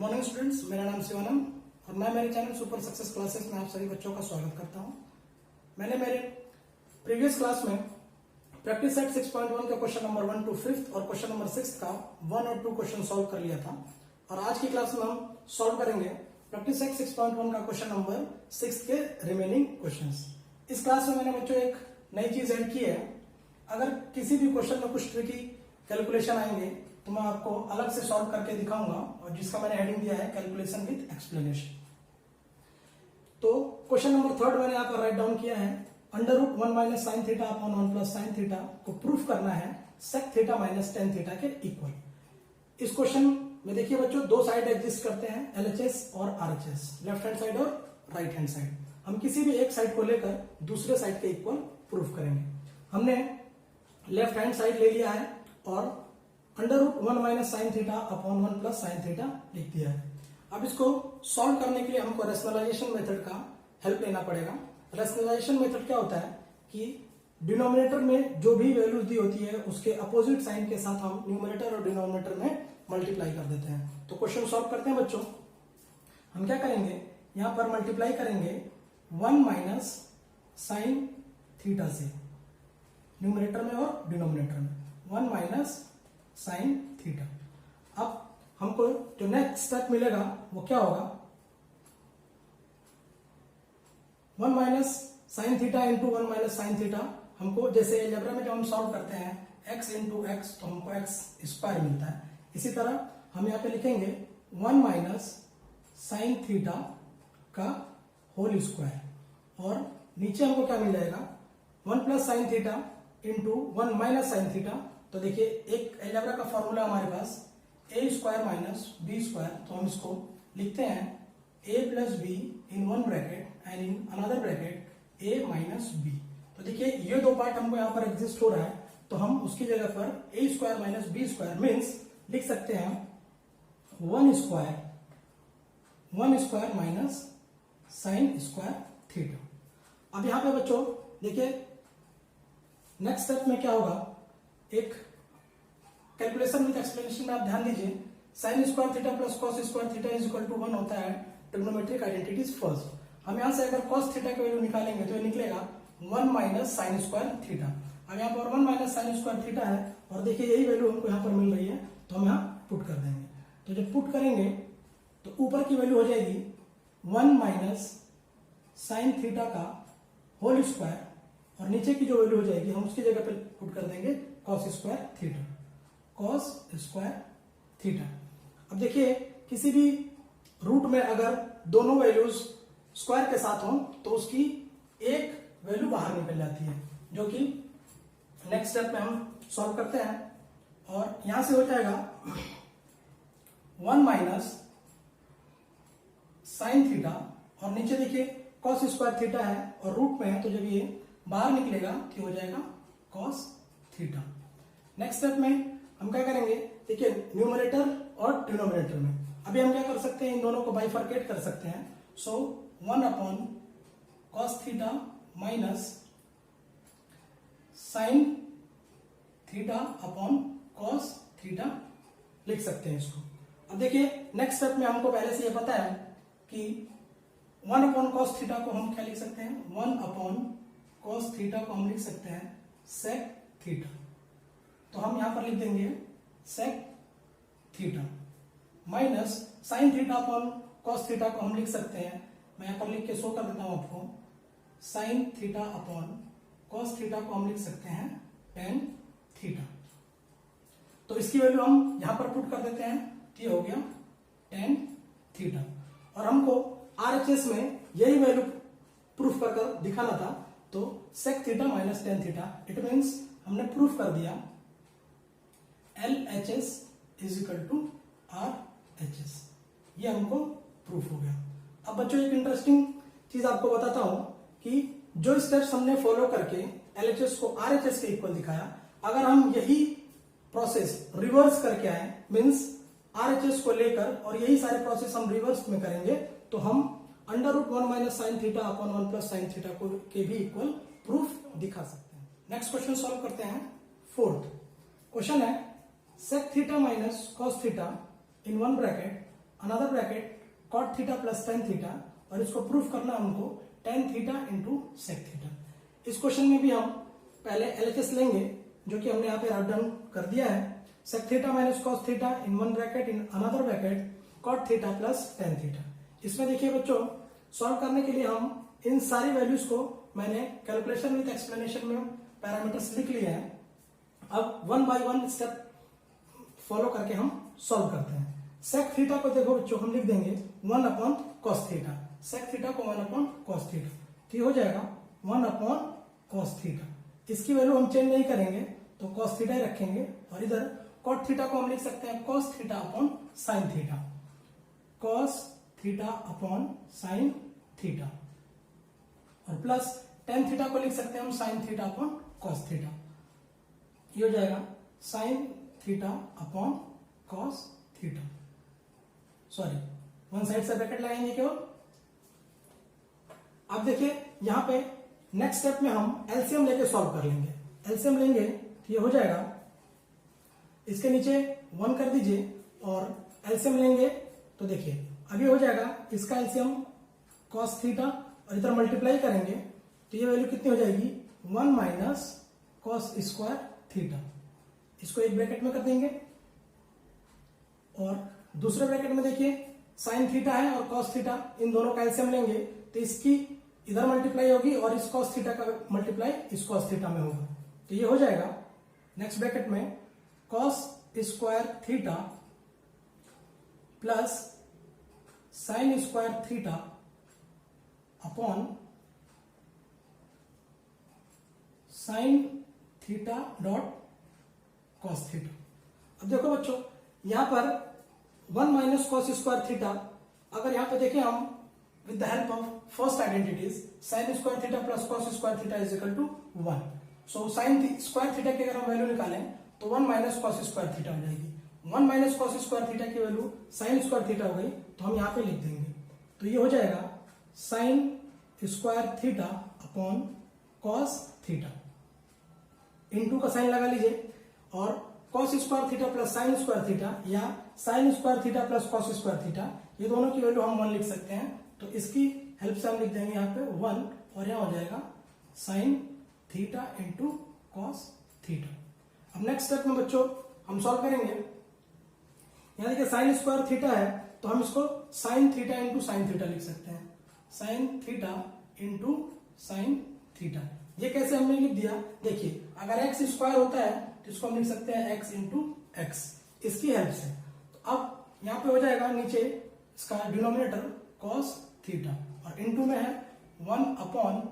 Good morning students, मेरा नाम शिवानंद और मैं मेरे चैनल सुपर सक्सेस क्लासेस में आप सभी बच्चों का स्वागत करता हूं। मैंने मेरे प्रीवियस क्लास में प्रैक्टिस सेट 6.1 का क्वेश्चन नंबर 1 to 5 और क्वेश्चन नंबर 6 का 1 और 2 क्वेश्चन सॉल्व कर लिया था और आज की क्लास में हम सॉल्व करेंगे प्रैक्टिस सेट 6.1 का क्वेश्चन नंबर 6 के रिमेनिंग क्वेश्चंस। इस क्लास में मैंने बच्चों एक नई चीज ऐड की है। अगर किसी भी क्वेश्चन में कुछ ट्रिकी कैलकुलेशन आएंगे तो मैं आपको अलग से सॉल्व करके दिखाऊंगा और जिसका मैंने हेडिंग दिया है कैलकुलेशन विद एक्सप्लेनेशन। तो क्वेश्चन नंबर 3 मैंने यहाँ पर राइट डाउन किया है। Under root 1 minus sine theta upon 1 plus sine theta को प्रूफ करना है sec theta minus tan theta के इक्वल। इस क्वेश्चन में देखिए बच्चों, दो साइड एग्जिस्ट करते हैं, एलएचएस और आरएचएस, लेफ्ट हैंड साइड और राइट हैंड साइड। हम किसी भी एक साइड को लेकर दूसरे साइड के इक्वल प्रूफ करेंगे। हमने लेफ्ट हैंड साइड ले लिया है और under root 1 minus sine theta upon 1 plus sine theta लिख दिया है। अब इसको सॉल्व करने के लिए हमको रैशनलाइजेशन मेथड का हेल्प लेना पड़ेगा। रैशनलाइजेशन मेथड क्या होता है कि डिनोमिनेटर में जो भी वैल्यूज दी होती है उसके अपोजिट साइन के साथ हम न्यूमरेटर और डिनोमिनेटर में मल्टीप्लाई कर देते हैं। तो क्वेश्चन सॉल्व करते हैं बच्चों। हम क्या करेंगे, यहां पर मल्टीप्लाई करेंगे 1 माइनस साइन थीटा से, न्यूमरेटर में और डिनोमिनेटर में 1 माइनस साइन थीटा। अब हमको जो नेक्स्ट स्टेप मिलेगा वो क्या होगा, 1 minus sine theta into 1 minus sine theta. हमको जैसे अलजेब्रा में जब हम सॉल्व करते हैं x इंटू एक्स तो हमको x स्क्वायर मिलता है। इसी तरह हम यहाँ पे लिखेंगे 1 माइनस साइन थीटा का होल स्क्वायर और नीचे हमको क्या मिल जाएगा 1 plus sine theta into 1 minus sine theta. तो देखिए एक अलजेब्रा का फॉर्मूला हमारे पास A square minus B square, तो हम इसको लिखते हैं A plus B in one bracket and in another bracket A minus B. तो देखिए ये दो पार्ट हमको यहाँ पर एग्जिस्ट हो रहा है, तो हम उसकी जगह पर A square minus B square means लिख सकते हैं 1 square minus sine square theta. अब यहाँ पे बच्चों देखिए नेक्स्ट स्टेप में क्या होगा, एक कैलकुलेशन विद एक्सप्लेनेशन में आप ध्यान दीजिए। Sine square theta plus cos square theta is equal to 1 होता है ट्रिग्नोमेट्रिक आइडेंटिटीज फर्स्ट। हम यहां से अगर कॉस थीटा की वैल्यू निकालेंगे तो ये निकलेगा 1 माइनस साइन स्क्वायर थीटा। अब यहाँ पर 1 माइनस साइन स्क्वायर थीटा है और देखिए यही वैल्यू हमको यहाँ पर मिल रही है, तो हम यहाँ पुट कर देंगे। तो जब पुट करेंगे तो ऊपर की वैल्यू हो जाएगी 1 माइनस साइन थीटा का होल स्क्वायर और नीचे की जो वैल्यू हो जाएगी हम उसकी जगह पे पुट कर देंगे cos square theta, cos square theta. अब देखिए किसी भी रूट में अगर दोनों वैल्यूज स्क्वायर के साथ हों तो उसकी एक वैल्यू बाहर निकल जाती है, जो कि नेक्स्ट स्टेप में हम सॉल्व करते हैं। और यहां से हो जाएगा 1 माइनस साइन थीटा और नीचे देखिए कॉस स्क्वायर थीटा है और रूट में है, तो जब ये बाहर निकलेगा तो हो जाएगा कॉस थीटा। नेक्स्ट स्टेप में हम क्या करेंगे, देखिए न्यूमरेटर और डिनोमिनेटर में अभी हम क्या कर सकते हैं, इन दोनों को बाइफर्केट कर सकते हैं। सो 1 upon cos theta minus sine theta upon cos theta लिख सकते हैं इसको। अब देखिए नेक्स्ट स्टेप में हमको पहले से ये पता है कि 1 अपॉन कॉस थीटा को हम क्या लिख सकते हैं, 1 अपॉन कॉस थीटा को हम लिख सकते हैं सेक थीटा। तो हम यहां पर लिख देंगे sec theta minus sine theta upon cos theta को हम लिख सकते हैं, मैं यहां पर लिख के शो कर देता हूं आपको, sign theta upon cos theta को हम लिख सकते हैं टेन थीटा। तो इसकी वैल्यू हम यहां पर पुट कर देते हैं, ये हो गया टेन थीटा। और हमको आरएचएस में यही वैल्यू प्रूफ कर दिखाना था, तो sec theta minus tan theta, it means हमने प्रूफ कर दिया LHS is equal to RHS। ये हमको प्रूफ हो गया। अब बच्चों एक इंटरेस्टिंग चीज आपको बताता हूं कि जो स्टेप्स हमने फॉलो करके LHS को RHS के इक्वल दिखाया, अगर हम यही प्रोसेस रिवर्स करके आए मीन्स RHS को लेकर और यही सारे प्रोसेस हम रिवर्स में करेंगे तो हम under root 1 minus sine theta upon 1 plus sine theta को के भी इक्वल प्रूफ दिखा सकते हैं। नेक्स्ट क्वेश्चन सॉल्व करते हैं। फोर्थ क्वेश्चन है sec theta minus cos theta in one bracket another bracket cot theta plus tan theta, और इसको प्रूफ करना हमको tan theta into sec theta. इस क्वेश्चन में भी हम पहले एलएचएस लेंगे, जो कि हमने यहाँ पे राइट डाउन कर दिया है। Sec theta minus cos theta in one bracket in another bracket cot theta plus tan theta. इसमें देखिए बच्चों, सॉल्व करने के लिए हम इन सारी वैल्यूज को मैंने कैलकुलेशन विद एक्सप्लेनेशन में पैरामीटर्स लिख लिए हैं। अब one by one step follow करके हम सॉल्व करते हैं। सेक थीटा को देखो बच्चों, हम लिख देंगे 1 upon cos theta. Sec theta को 1 अपॉन कॉस थीटा, तो ये हो जाएगा 1 अपॉन कॉस थीटा। इसकी वैल्यू हम चेंज नहीं करेंगे, तो कॉस थीटा ही रखेंगे। और इधर कॉट थीटा को हम लिख सकते हैं cos theta upon sine theta, cos theta upon sine theta, और प्लस टेन थीटा को लिख सकते हैं हम sign theta upon cos theta. ये हो जाएगा sign theta upon cos theta. Sorry, one side से ब्रैकेट लगाएंगे केवल। अब देखिए यहां पे नेक्स्ट स्टेप में हम एलसीएम लेके सॉल्व कर लेंगे। एलसीएम लेंगे तो ये हो जाएगा, इसके नीचे 1 कर दीजिए, और एलसीएम लेंगे तो देखिए अभी हो जाएगा इसका एलसीएम कॉस थीटा, और इधर मल्टीप्लाई करेंगे तो ये वैल्यू कितनी हो जाएगी 1 माइनस कॉस स्क्वायर थीटा। इसको एक ब्रैकेट में कर देंगे, और दूसरे ब्रैकेट में देखिए साइन थीटा है और कॉस थीटा, इन दोनों का एलसीएम लेंगे तो इसकी इधर मल्टीप्लाई होगी और इस कॉस थीटा का मल्टीप्लाई इस कॉस थीटा में होगा। तो ये हो जाएगा नेक्स्ट ब्रैकेट में cos square theta plus sine square theta upon sine theta dot cos theta. अब देखो बच्चों, यहां पर 1 माइनस कॉस स्क्वायर थीटा, अगर यहां पे देखें हम with the help of first identities, sine square theta plus cos square theta is equal to 1। So sine square theta की अगर हम वैल्यू निकालें तो 1 माइनस कॉस स्क्वायर थीटा हो जाएगी। 1 माइनस कॉस स्क्वायर थीटा की वैल्यू साइन स्क्वायर थीटा हो गई, तो हम यहां पे लिख देंगे। तो ये हो जाएगा sine square theta upon cos theta, into का साइन लगा लीजिए, और cos square theta plus sine square theta या sine square theta plus cos square theta, ये दोनों की वैल्यू हम 1 लिख सकते हैं। तो इसकी हेल्प से हम लिख देंगे यहाँ पे 1, और यहाँ हो जाएगा sign theta into cos theta. अब नेक्स्ट स्टेप में बच्चों हम सॉल्व करेंगे। यहाँ देखिए साइन स्क्वायर थीटा है, तो हम इसको sign theta into sine theta लिख सकते हैं, sign theta into sine theta. ये कैसे हमने लिख दिया, देखिए अगर एक्स स्क्वायर होता है तो इसको हम लिख सकते हैं एक्स इंटू एक्स, इसकी हेल्प से। तो अब यहाँ पे हो जाएगा नीचे इसका डिनोमिनेटर कॉस थीटा, और इंटू में है 1 upon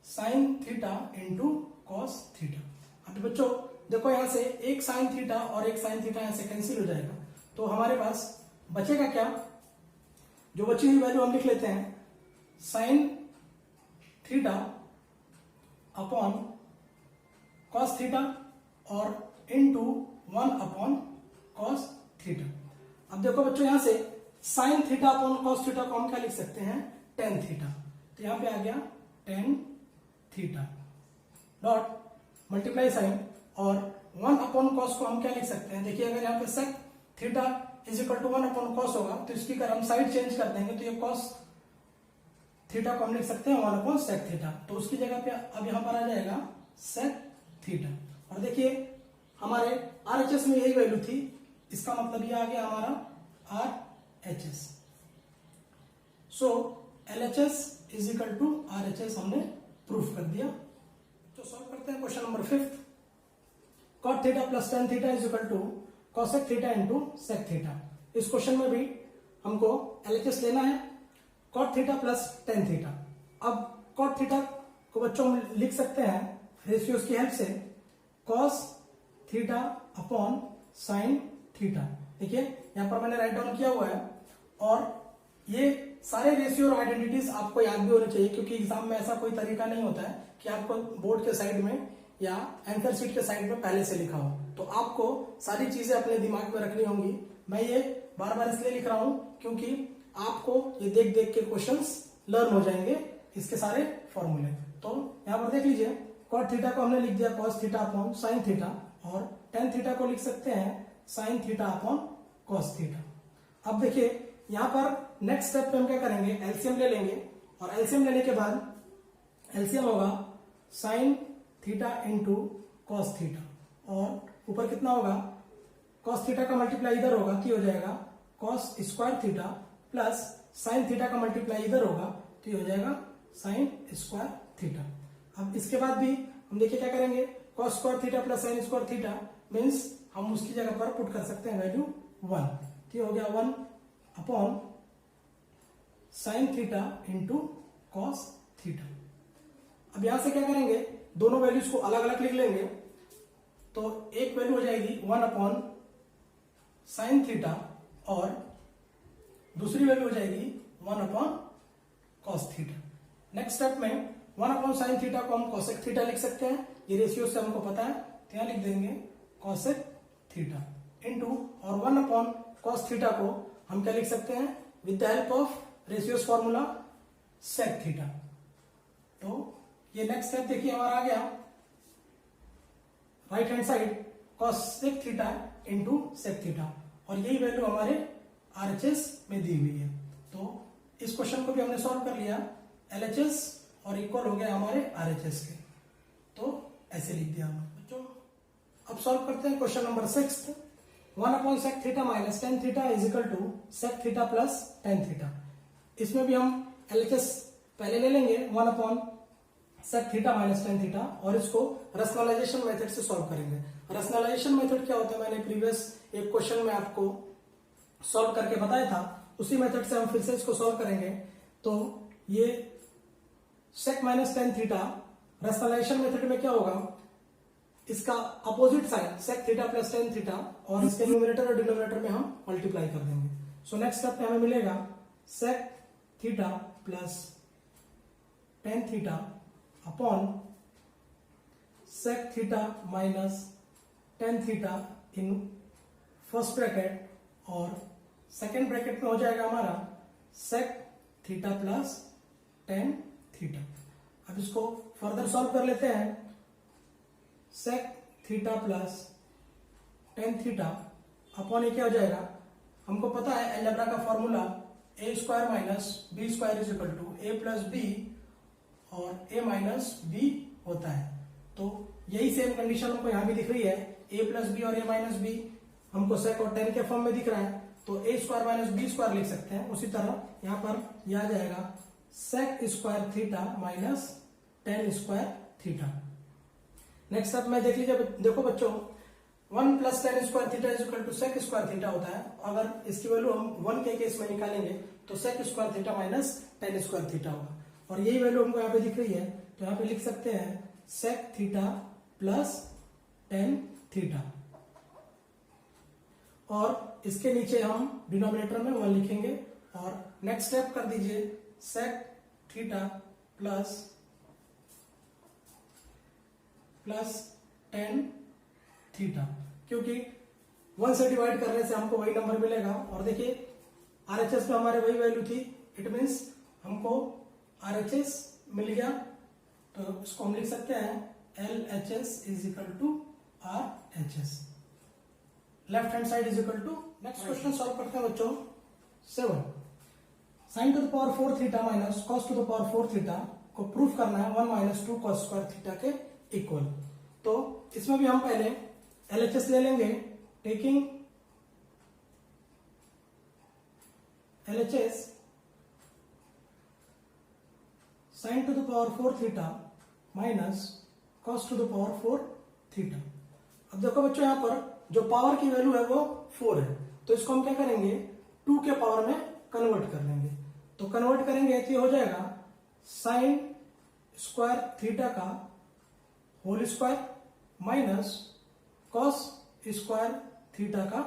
sine theta into cos theta. अब बच्चों देखो यहां से एक साइन थीटा और एक साइन थीटा यहां से कैंसिल हो जाएगा, तो हमारे पास बचेगा क्या, जो बची हुई वैल्यू हम लिख लेते हैं sign theta upon cos theta और इनटू 1 अपॉन कॉस थीटा। अब देखो बच्चों यहां से sign theta upon cos theta को हम क्या लिख सकते हैं, टेन थीटा। तो यहां पे आ गया tan theta dot multiply sine, और 1 अपॉन कॉस को हम क्या लिख सकते हैं, देखिए अगर यहाँ पे sec theta is equal to 1 upon cos होगा, तो इसकी अगर हम साइड चेंज कर देंगे तो ये कॉस थीटा को हम लिख सकते हैं 1 अपॉन सेक थीटा। तो उसकी जगह पे अब यहां पर आ जाएगा सेक थीटा, और देखिए हमारे आरएचएस में यही वैल्यू थी, इसका मतलब ये आ गया हमारा RHS. So LHS is equal to RHS हमने प्रूफ कर दिया। तो सॉल्व करते हैं question number 5। Cot theta plus tan theta is equal to cosec theta into sec theta. इस क्वेश्चन में भी हमको एलएचएस लेना है, cot theta plus tan theta. अब कॉट थीटा को बच्चों हम लिख सकते हैं रेशियोज की हेल्प से cos theta upon sine theta. देखिए यहां पर मैंने राइट डाउन किया हुआ है, और ये सारे रेशियो और आइडेंटिटीज आपको याद भी होने चाहिए, क्योंकि एग्जाम में ऐसा कोई तरीका नहीं होता है कि आपको बोर्ड के साइड में या आंसर शीट के साइड में पहले से लिखा हो, तो आपको सारी चीजें अपने दिमाग में रखनी होंगी। मैं ये बार बार इसलिए लिख रहा हूं क्योंकि आपको ये देख देख के क्वेश्चंस लर्न हो जाएंगे, इसके सारे फॉर्मूले। तो यहां पर देख लीजिए, कॉट थीटा को हमने लिख दिया cos theta upon sine theta, और टेन थीटा को लिख सकते हैं sign theta upon cos theta. अब देखिए यहां पर नेक्स्ट स्टेप पे हम क्या करेंगे, एलसीएम ले लेंगे और एलसीएम लेने के बाद एलसीएम होगा sign theta into cos theta और ऊपर कितना होगा, कॉस थीटा का मल्टीप्लाई इधर होगा कि हो जाएगा cos square theta plus sine theta का मल्टीप्लाई इधर होगा तो ये हो जाएगा साइन स्क्वायर थीटा। अब इसके बाद भी हम देखिए क्या करेंगे, cos square theta plus sine square theta means हम उसकी जगह पर पुट कर सकते हैं वैल्यू 1, तो हो गया 1 upon sine theta into cos theta. अब यहां से क्या करेंगे, दोनों वैल्यूज को अलग अलग लिख लेंगे, तो एक वैल्यू हो जाएगी 1 अपॉन साइन थीटा और दूसरी वैल्यू हो जाएगी 1 upon cos theta. Next step में 1 अपॉन साइन थीटा को हम कोसेक थीटा लिख सकते हैं, ये रेशियो से हमको पता है, तो यहां लिख देंगे कोसेक थीटा इंटू और 1 अपॉन कॉस थीटा को हम क्या लिख सकते हैं, with the help of ratios formula sec theta. तो ये नेक्स्ट स्टेप देखिए हमारा आ गया, right hand side cosec theta into sec theta और यही वैल्यू हमारे आरएचएस में दी हुई है। तो इस क्वेश्चन को भी हमने सॉल्व कर लिया, एलएचएस और इक्वल हो गया हमारे आरएचएस के, तो ऐसे लिख दिया हमने बच्चों। अब सॉल्व करते हैं question number 6। 1 upon sec theta minus tan theta is equal to sec theta plus tan theta. इसमें भी हम एलएचएस पहले ले लेंगे 1 upon sec theta minus tan theta और इसको रैशनलाइजेशन मेथड से सॉल्व करेंगे। रैशनलाइजेशन मेथड क्या होता है, मैंने प्रीवियस एक क्वेश्चन में आपको सॉल्व करके बताया था, उसी मेथड से हम फिर से इसको सॉल्व करेंगे। तो ये sec minus tan theta rationalisation method में क्या होगा, इसका opposite sign sec theta plus tan theta और इसके न्यूमरेटर और डिनोमिनेटर में हम मल्टीप्लाई कर देंगे। सो नेक्स्ट स्टेप में हमें मिलेगा sec theta plus tan theta upon sec theta minus tan theta in first bracket और सेकेंड ब्रैकेट में हो जाएगा हमारा sec theta plus tan theta. अब इसको फर्दर सॉल्व कर लेते हैं, sec theta plus tan theta upon ये क्या हो जाएगा, हमको पता है अलजेब्रा का formula A square minus B square is equal to A plus B और ए माइनस बी होता है। तो यही सेम कंडीशन हमको यहां भी दिख रही है, ए प्लस बी और ए माइनस बी हमको सेक और टेन के फॉर्म में दिख रहा है, तो ए स्क्वायर माइनस बी स्क्वायर लिख सकते हैं। उसी तरह यहां पर यह आ जाएगा sec square theta minus tan square theta. Next step में देख लीजिए, देखो बच्चों 1 plus tan square theta is equal to sec square theta होता है। अगर इसकी वैल्यू हम 1 के केस में निकालेंगे तो sec square theta minus tan square theta होगा और यही वैल्यू हमको यहाँ पे दिख रही है, तो यहाँ पे लिख सकते हैं sec theta plus tan theta और इसके नीचे हम डिनोमिनेटर में 1 लिखेंगे और नेक्स्ट स्टेप कर दीजिए sec theta plus tan theta, क्योंकि 1 से डिवाइड करने से हमको वही नंबर मिलेगा और देखिए आरएचएस में हमारे वही वैल्यू थी, इट मीन्स हमको आरएचएस मिल गया। तो इसको हम लिख सकते हैं LHS is equal to RHS, left hand side is equal to. Next question solve करते हैं बच्चों 7। Sine to the power 4 theta minus cos to the power 4 theta को प्रूफ करना है 1 माइनस 2 कॉस स्क्वायर थीटा के इक्वल। तो इसमें भी हम पहले एलएचएस ले लेंगे, taking LHS sign to the power 4 theta minus cos to the power 4 theta. अब देखो बच्चों यहां पर जो पावर की वैल्यू है वो 4 है, तो इसको हम क्या करेंगे 2 के पावर में कन्वर्ट कर लेंगे। तो कन्वर्ट करेंगे तो हो जाएगा साइन स्क्वायर थीटा का whole square minus cos square theta का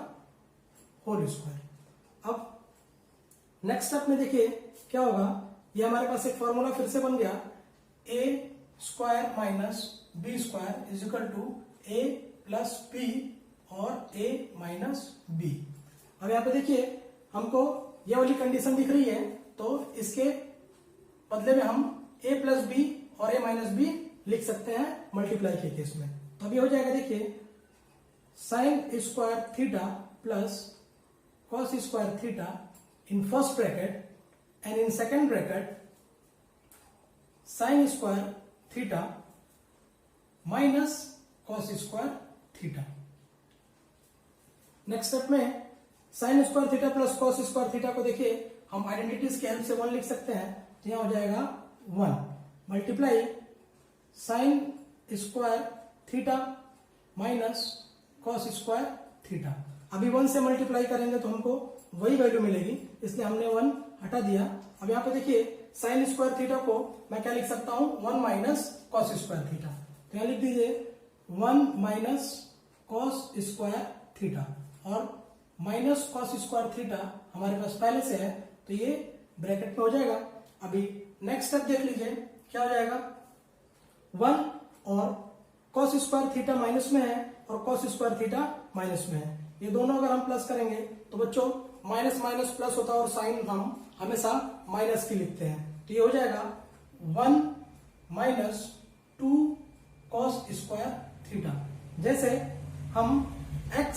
होल स्क्वायर। अब नेक्स्ट स्टेप में देखिए क्या होगा, ये हमारे पास एक फॉर्मूला फिर से बन गया, A square minus B square is equal to A plus B और ए माइनस बी। अब यहां पे देखिए हमको ये वाली कंडीशन दिख रही है, तो इसके बदले में हम ए प्लस बी और ए माइनस बी लिख सकते हैं मल्टीप्लाई के केस में। तो अभी हो जाएगा देखिए sign square theta plus cos square theta in first bracket and in second bracket sin square theta minus cos square theta. Next step में sin square theta plus cos square theta को देखिए हम आइडेंटिटीज के help से 1 लिख सकते हैं, तो यहां हो जाएगा 1 multiply sin square theta minus cos square theta. अभी 1 से मल्टीप्लाई करेंगे तो हमको वही वैल्यू मिलेगी, इसलिए हमने 1 हटा दिया. अब यहाँ पे देखिए sin स्क्वायर थीटा को मैं क्या लिख सकता हूं, 1 माइनस cos स्क्वायर थीटा. तो यहां लिख दीजिए 1 माइनस cos स्क्वायर थीटा और माइनस cos स्क्वायर थीटा हमारे पास पहले से है, तो ये ब्रैकेट में हो जाएगा. अभी नेक्स्ट स्टेप देख लीजिए क्या हो जाएगा, 1 और cos स्क्वायर थीटा माइनस में है और cos स्क्वायर थीटा माइनस में है. ये दोनों अगर हम प्लस करेंगे तो बच्चों माइनस माइनस प्लस होता है और साइन हम हमेशा माइनस की लिखते हैं. तो ये हो जाएगा 1 माइनस 2 cos स्क्वायर थीटा. जैसे हम x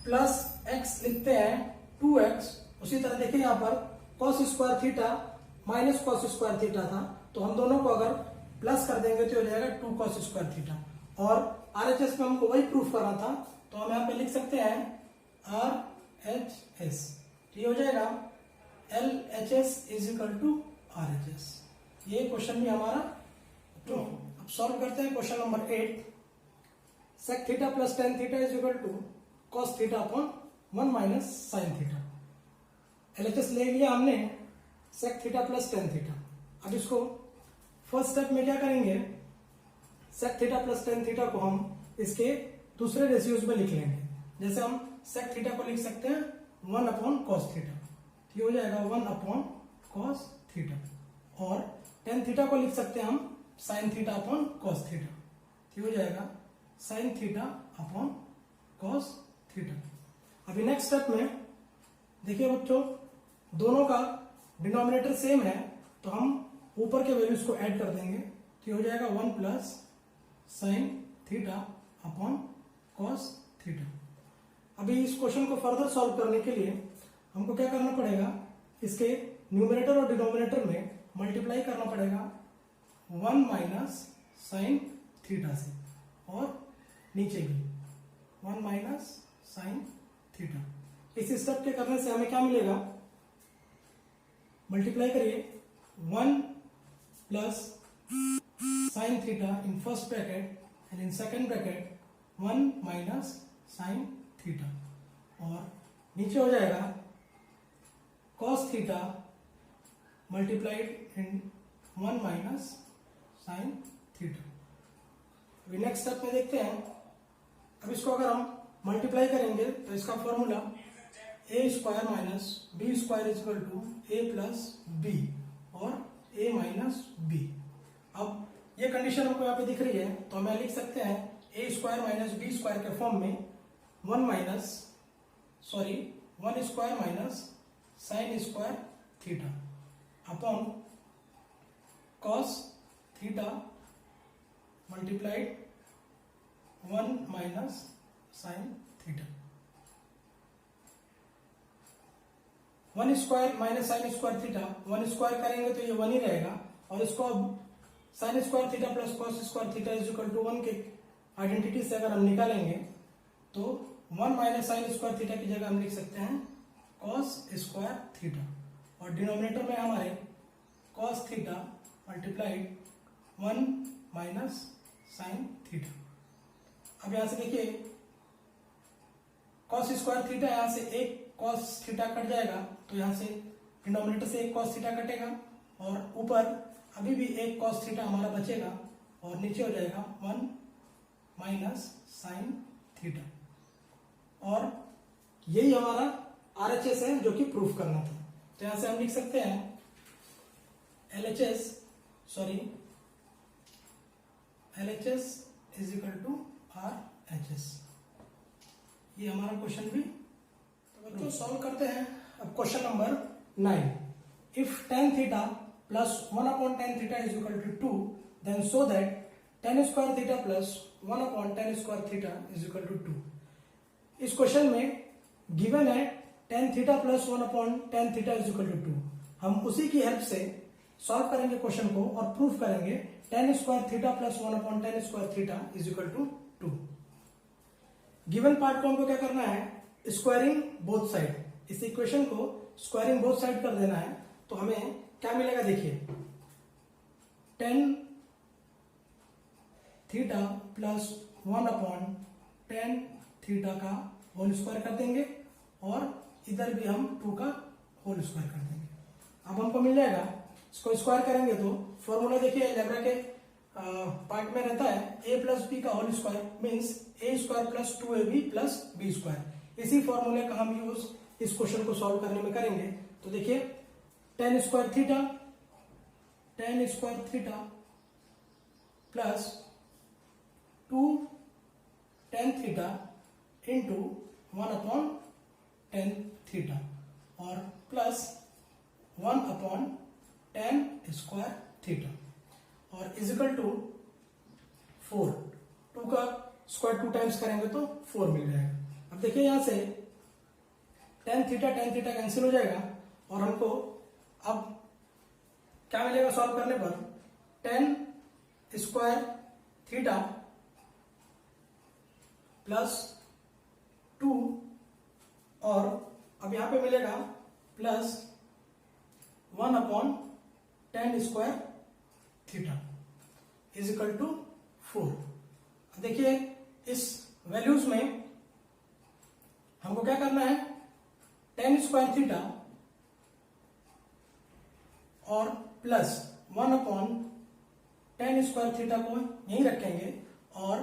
प्लस x लिखते हैं 2x, उसी तरह देखिए यहाँ पर cos square theta minus cos square theta था, तो हम दोनों को अगर प्लस कर देंगे तो हो जाएगा 2 cos स्क्वायर थीटा. और RHS में हमको वही प्रूफ करना था, तो हम यहाँ पे लिख सकते हैं RHS. ये हो जाएगा LHS is equal to RHS. ये क्वेश्चन भी हमारा ट्रू. अब सॉल्व करते हैं question number 8. sec theta plus tan theta is equal to cos theta upon 1 minus sin theta. LHS ले लिया हमने sec theta plus tan theta. अब इसको फर्स्ट स्टेप में क्या करेंगे, sec theta plus tan theta को हम इसके दूसरे रेशियोज में लिख लेंगे. जैसे हम sec थीटा को लिख सकते हैं 1 अपॉन cos थीटा, ये हो जाएगा 1 अपॉन cos थीटा. और tan थीटा को लिख सकते हैं हम sin theta upon cos theta, ये हो जाएगा sin theta upon cos theta. अभी नेक्स्ट स्टेप में देखिए बच्चों, दोनों का डिनोमिनेटर सेम है, तो हम ऊपर के वैल्यूज को ऐड कर देंगे, तो ये हो जाएगा 1 plus sin theta upon cos theta. अभी इस क्वेश्चन को फर्दर सॉल्व करने के लिए हमको क्या करना पड़ेगा, इसके न्यूमरेटर और डिनोमिनेटर में मल्टीप्लाई करना पड़ेगा 1 माइनस sin थीटा से, और नीचे भी 1 माइनस sin थीटा. इस स्टेप के करने से हमें क्या मिलेगा, मल्टीप्लाई करिए 1 plus sin theta in first bracket and in second bracket 1 minus sin theta, और नीचे हो जाएगा cos थीटा मल्टीप्लाइड इन 1 माइनस sin थीटा. अभी नेक्स्ट स्टेप में देखते हैं. अब इसको अगर हम मल्टीप्लाई करेंगे तो इसका formula A square minus B square is equal to A plus B और ए माइनस बी. अब ये कंडीशन हमको यहाँ पे दिख रही है, तो हमें लिख सकते हैं A square minus B square के फॉर्म में 1 square minus sine square theta upon cos theta multiplied 1 minus sine theta. 1 square minus sine square theta, 1 square करेंगे तो ये 1 ही रहेगा, और इसको अब sine square theta plus cos square theta is equal to 1 के आइडेंटिटी से अगर हम निकालेंगे तो 1 माइनस साइन स्क्वायर थीटा की जगह हम लिख सकते हैं कॉस स्क्वायर थीटा, और डिनोमिनेटर में हमारे cos theta multiplied 1 minus sine theta. अब यहां से देखिए कॉस स्क्वायर थीटा, यहां से एक कॉस थीटा कट जाएगा, तो यहां से डिनोमिनेटर से एक कॉस थीटा कटेगा, और ऊपर अभी भी एक कॉस थीटा हमारा बचेगा, और नीचे हो जाएगा 1 माइनस साइन थीटा. और यही हमारा RHS है जो कि प्रूफ करना था. तो यहां से हम लिख सकते हैं LHS is equal to RHS. ये हमारा क्वेश्चन भी. तो बच्चों सॉल्व करते हैं अब question number 9. If tan theta plus 1 upon tan theta is equal to 2, then so that tan square theta plus 1 upon tan square theta is equal to 2. इस question में गिवन है tan theta plus 1 upon tan theta is equal to 2। हम उसी की help से solve करेंगे question को और प्रूफ करेंगे tan square theta plus 1 upon tan square theta is equal to 2। Given part को हमको क्या करना है, स्क्वायरिंग बोथ साइड। इस इक्वेशन को स्क्वायरिंग बोथ साइड कर देना है। तो हमें क्या मिलेगा, देखिए tan theta plus 1 upon tan theta का होल स्क्वायर कर देंगे और इधर भी हम 2 का होल स्क्वायर कर देंगे। अब हमको मिल जाएगा, इसको स्क्वायर करेंगे तो फॉर्मूला देखिए अलजेब्रा के पार्ट में रहता है a प्लस बी का whole square means A square plus 2ab plus B square. इसी फॉर्मूले का हम यूज इस क्वेश्चन को सॉल्व करने में करेंगे। तो देखिए tan square theta plus 2 tan theta into 1 upon tan theta और plus 1 upon tan square theta और इजिकल टू 4। 2 का स्क्वायर 2 टाइम्स करेंगे तो 4 मिल जाएगा। अब देखिए यहां से टेन थीटा कैंसिल हो जाएगा और हमको अब क्या मिलेगा सॉल्व करने पर, टेन स्क्वायर थीटा प्लस 2 और अब यहां पे मिलेगा plus 1 upon tan square theta is equal to 4। देखिए इस वैल्यूज में हमको क्या करना है, टेन स्क्वायर थीटा और plus 1 upon tan square theta को यहीं रखेंगे और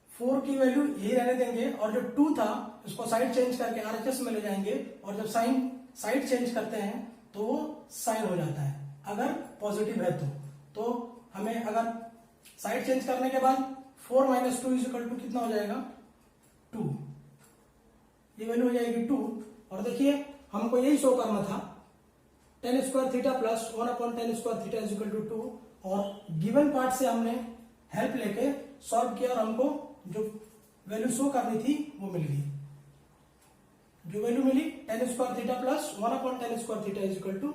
4 की वैल्यू यही रहने देंगे और जो 2 था उसको साइड चेंज करके आरएचएस में ले जाएंगे और जब साइन साइड चेंज करते हैं तो वो साइन हो जाता है अगर पॉजिटिव है तो हमें अगर साइड चेंज करने के बाद 4 माइनस 2 इज इक्वल टू कितना हो जाएगा, 2। ये वैल्यू हो जाएगी 2 और देखिए हमको यही शो करना था, tan square theta plus 1 upon tan square theta is equal to 2 और गिवन पार्ट से हमने हेल्प लेके सॉल्व किया और हमको जो वैल्यू शो करनी थी वो मिल गई। जो वैल्यू मिली tan square theta plus 1 upon tan square theta is equal to